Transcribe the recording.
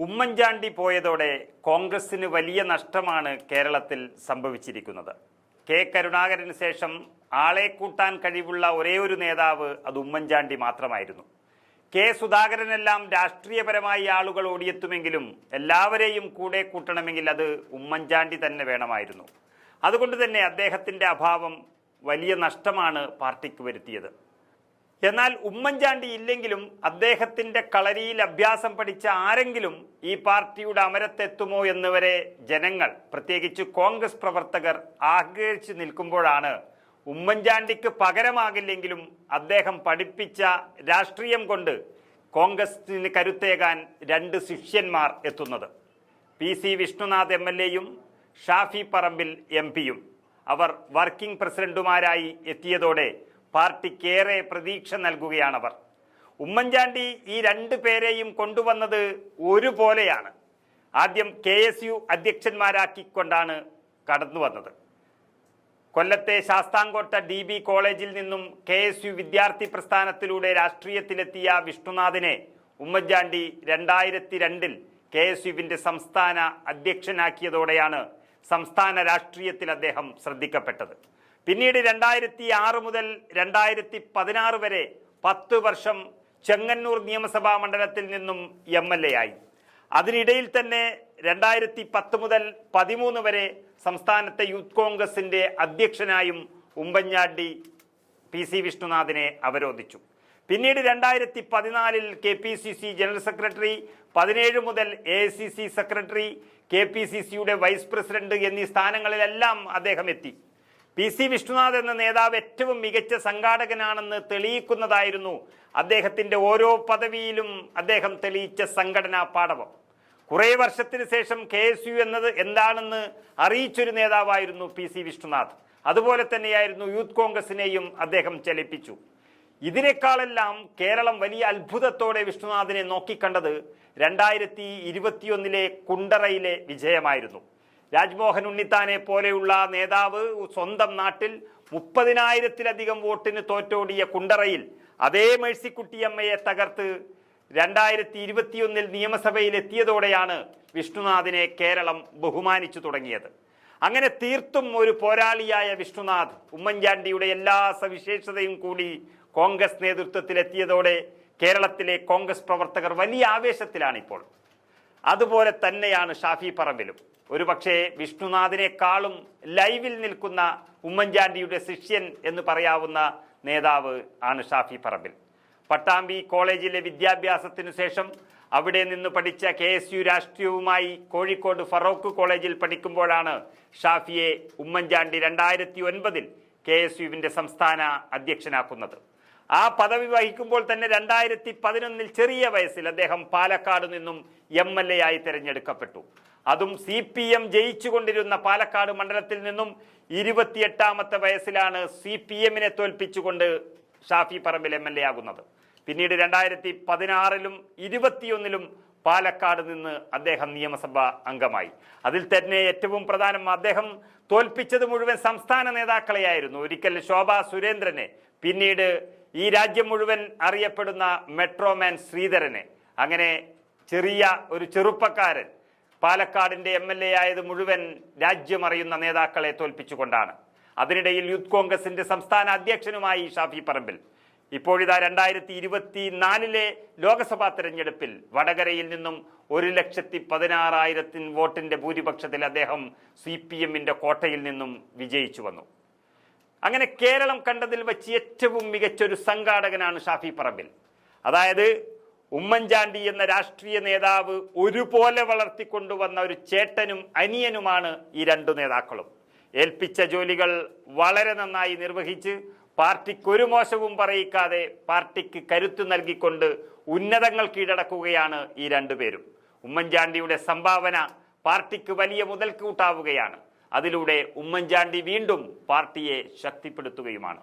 ഉമ്മൻചാണ്ടി പോയതോടെ കോൺഗ്രസിന് വലിയ നഷ്ടമാണ് കേരളത്തിൽ സംഭവിച്ചിരിക്കുന്നത്. കെ കരുണാകരന് ശേഷം ആളെ കൂട്ടാൻ കഴിവുള്ള ഒരേ ഒരു നേതാവ് അത് ഉമ്മൻചാണ്ടി മാത്രമായിരുന്നു. കെ സുധാകരനെല്ലാം രാഷ്ട്രീയപരമായി ആളുകൾ ഓടിയെത്തുമെങ്കിലും എല്ലാവരെയും കൂടെ കൂട്ടണമെങ്കിൽ അത് ഉമ്മൻചാണ്ടി തന്നെ വേണമായിരുന്നു. അതുകൊണ്ട് തന്നെ അദ്ദേഹത്തിൻ്റെ അഭാവം വലിയ നഷ്ടമാണ് പാർട്ടിക്ക് വരുത്തിയത്. എന്നാൽ ഉമ്മൻചാണ്ടി ഇല്ലെങ്കിലും അദ്ദേഹത്തിൻ്റെ കളരിയിൽ അഭ്യാസം പഠിച്ച ആരെങ്കിലും ഈ പാർട്ടിയുടെ അമരത്തെത്തുമോ എന്നുവരെ ജനങ്ങൾ, പ്രത്യേകിച്ച് കോൺഗ്രസ് പ്രവർത്തകർ ആഗ്രഹിച്ചു നിൽക്കുമ്പോഴാണ് ഉമ്മൻചാണ്ടിക്ക് പകരമാകില്ലെങ്കിലും അദ്ദേഹം പഠിപ്പിച്ച രാഷ്ട്രീയം കൊണ്ട് കോൺഗ്രസിന് കരുത്തേകാൻ രണ്ട് ശിഷ്യന്മാർ എത്തുന്നത്. PC വിഷ്ണുനാഥ് MLA-യും ഷാഫി പറമ്പിൽ MP-യും അവർ വർക്കിംഗ് പ്രസിഡന്റുമാരായി എത്തിയതോടെ പാർട്ടിക്കേറെ പ്രതീക്ഷ നൽകുകയാണവർ. ഉമ്മൻചാണ്ടി ഈ രണ്ടു പേരെയും കൊണ്ടുവന്നത് ഒരുപോലെയാണ്. ആദ്യം KSU അധ്യക്ഷന്മാരാക്കിക്കൊണ്ടാണ് കടന്നു വന്നത്. കൊല്ലത്തെ ശാസ്താംകോട്ട DB കോളേജിൽ നിന്നും KSU വിദ്യാർത്ഥി പ്രസ്ഥാനത്തിലൂടെ രാഷ്ട്രീയത്തിലെത്തിയ വിഷ്ണുനാഥിനെ ഉമ്മൻചാണ്ടി 2002-ൽ KSUവിൻ്റെ സംസ്ഥാന അധ്യക്ഷനാക്കിയതോടെയാണ് സംസ്ഥാന രാഷ്ട്രീയത്തിൽ അദ്ദേഹം ശ്രദ്ധിക്കപ്പെട്ടത്. പിന്നീട് 2006 മുതൽ 2016 വരെ 10 വർഷം ചെങ്ങന്നൂർ നിയമസഭാ മണ്ഡലത്തിൽ നിന്നും MLA ആയി. അതിനിടയിൽ തന്നെ 2010 മുതൽ 2013 വരെ സംസ്ഥാനത്തെ യൂത്ത് കോൺഗ്രസിൻ്റെ അധ്യക്ഷനായും ഉമ്മൻചാണ്ടി PC വിഷ്ണുനാഥിനെ അവരോധിച്ചു. പിന്നീട് 2014-ൽ KPCC ജനറൽ സെക്രട്ടറി, 2017 മുതൽ AICC സെക്രട്ടറി, KPCCയുടെ വൈസ് പ്രസിഡന്റ് എന്നീ സ്ഥാനങ്ങളിലെല്ലാം അദ്ദേഹം എത്തി. PC വിഷ്ണുനാഥ് എന്ന നേതാവ് ഏറ്റവും മികച്ച സംഘാടകനാണെന്ന് തെളിയിക്കുന്നതായിരുന്നു അദ്ദേഹത്തിൻ്റെ ഓരോ പദവിയിലും അദ്ദേഹം തെളിയിച്ച സംഘടനാ പാടവം. കുറേ വർഷത്തിന് ശേഷം KSU എന്നത് എന്താണെന്ന് അറിയിച്ചൊരു നേതാവായിരുന്നു PC വിഷ്ണുനാഥ്. അതുപോലെ തന്നെയായിരുന്നു യൂത്ത് കോൺഗ്രസിനെയും അദ്ദേഹം ചലിപ്പിച്ചു. ഇതിനേക്കാളെല്ലാം കേരളം വലിയ അത്ഭുതത്തോടെ വിഷ്ണുനാഥിനെ നോക്കിക്കണ്ടത് 2021-ലെ കുണ്ടറയിലെ വിജയമായിരുന്നു. രാജ്മോഹൻ ഉണ്ണിത്താനെ പോലെയുള്ള നേതാവ് സ്വന്തം നാട്ടിൽ 30,000-ത്തിലധികം വോട്ടിന് തോറ്റോടിയ കുണ്ടറയിൽ അതേ മേഴ്സിക്കുട്ടിയമ്മയെ തകർത്ത് 2021-ൽ നിയമസഭയിൽ എത്തിയതോടെയാണ് വിഷ്ണുനാഥിനെ കേരളം ബഹുമാനിച്ചു തുടങ്ങിയത്. അങ്ങനെ തീർത്തും ഒരു പോരാളിയായ വിഷ്ണുനാഥ് ഉമ്മൻചാണ്ടിയുടെ എല്ലാ സവിശേഷതയും കൂടി കോൺഗ്രസ് നേതൃത്വത്തിലെത്തിയതോടെ കേരളത്തിലെ കോൺഗ്രസ് പ്രവർത്തകർ വലിയ ആവേശത്തിലാണിപ്പോൾ. അതുപോലെ തന്നെയാണ് ഷാഫി പറമ്പിലും. ഒരുപക്ഷെ വിഷ്ണുനാഥിനേക്കാളും ലൈവിൽ നിൽക്കുന്ന ഉമ്മൻചാണ്ടിയുടെ ശിഷ്യൻ എന്ന് പറയാവുന്ന നേതാവ് ആണ് ഷാഫി പറമ്പിൽ. പട്ടാമ്പി കോളേജിലെ വിദ്യാഭ്യാസത്തിനു ശേഷം അവിടെ നിന്ന് പഠിച്ച KSU രാഷ്ട്രീയവുമായി കോഴിക്കോട് ഫറൂഖ് കോളേജിൽ പഠിക്കുമ്പോഴാണ് ഷാഫിയെ ഉമ്മൻചാണ്ടി 2009-ൽ KSUവിൻ്റെ സംസ്ഥാന അധ്യക്ഷനാക്കുന്നത്. ആ പദവി വഹിക്കുമ്പോൾ തന്നെ 2011-ൽ ചെറിയ വയസ്സിൽ അദ്ദേഹം പാലക്കാട് നിന്നും MLA ആയി തിരഞ്ഞെടുക്കപ്പെട്ടു. അതും CPM ജയിച്ചുകൊണ്ടിരുന്ന പാലക്കാട് മണ്ഡലത്തിൽ നിന്നും 28-ാമത്തെ വയസ്സിലാണ് CPM-നെ തോൽപ്പിച്ചുകൊണ്ട് ഷാഫി പറമ്പിൽ MLA ആകുന്നത്. പിന്നീട് 2016-ലും 2021-ലും പാലക്കാട് നിന്ന് അദ്ദേഹം നിയമസഭാ അംഗമായി. അതിൽ തന്നെ ഏറ്റവും പ്രധാനം, അദ്ദേഹം തോൽപ്പിച്ചത് മുഴുവൻ സംസ്ഥാന നേതാക്കളെയായിരുന്നു. ഒരിക്കൽ ശോഭാ സുരേന്ദ്രനെ, പിന്നീട് ഈ രാജ്യം മുഴുവൻ അറിയപ്പെടുന്ന മെട്രോമാൻ ശ്രീധരനെ, അങ്ങനെ ചെറിയ ഒരു ചെറുപ്പക്കാരൻ പാലക്കാടിൻ്റെ MLA ആയത് മുഴുവൻ രാജ്യമറിയുന്ന നേതാക്കളെ തോൽപ്പിച്ചുകൊണ്ടാണ്. അതിനിടയിൽ യൂത്ത് കോൺഗ്രസിൻ്റെ സംസ്ഥാന അധ്യക്ഷനുമായി ഷാഫി പറമ്പിൽ. ഇപ്പോഴിതാ 2024-ലെ ലോക്സഭാ തെരഞ്ഞെടുപ്പിൽ വടകരയിൽ നിന്നും 1,16,000 വോട്ടിൻ്റെ ഭൂരിപക്ഷത്തിൽ അദ്ദേഹം CPM-ന്റെ കോട്ടയിൽ നിന്നും വിജയിച്ചു വന്നു. അങ്ങനെ കേരളം കണ്ടതിൽ വെച്ച് ഏറ്റവും മികച്ചൊരു സംഘാടകനാണ് ഷാഫി പറമ്പിൽ. അതായത് ഉമ്മൻചാണ്ടി എന്ന രാഷ്ട്രീയ നേതാവ് ഒരുപോലെ വളർത്തിക്കൊണ്ടുവന്ന ഒരു ചേട്ടനും അനിയനുമാണ് ഈ രണ്ടു നേതാക്കളും. ഏൽപ്പിച്ച ജോലികൾ വളരെ നന്നായി നിർവഹിച്ച് പാർട്ടിക്ക് ഒരു മോശവും പറയിക്കാതെ പാർട്ടിക്ക് കരുത്ത് നൽകിക്കൊണ്ട് ഉന്നതങ്ങൾ കീഴടക്കുകയാണ് ഈ രണ്ടുപേരും. ഉമ്മൻചാണ്ടിയുടെ സംഭാവന പാർട്ടിക്ക് വലിയ മുതൽക്കൂട്ടാവുകയാണ്. അതിലൂടെ ഉമ്മൻചാണ്ടി വീണ്ടും പാർട്ടിയെ ശക്തിപ്പെടുത്തുകയുമാണ്.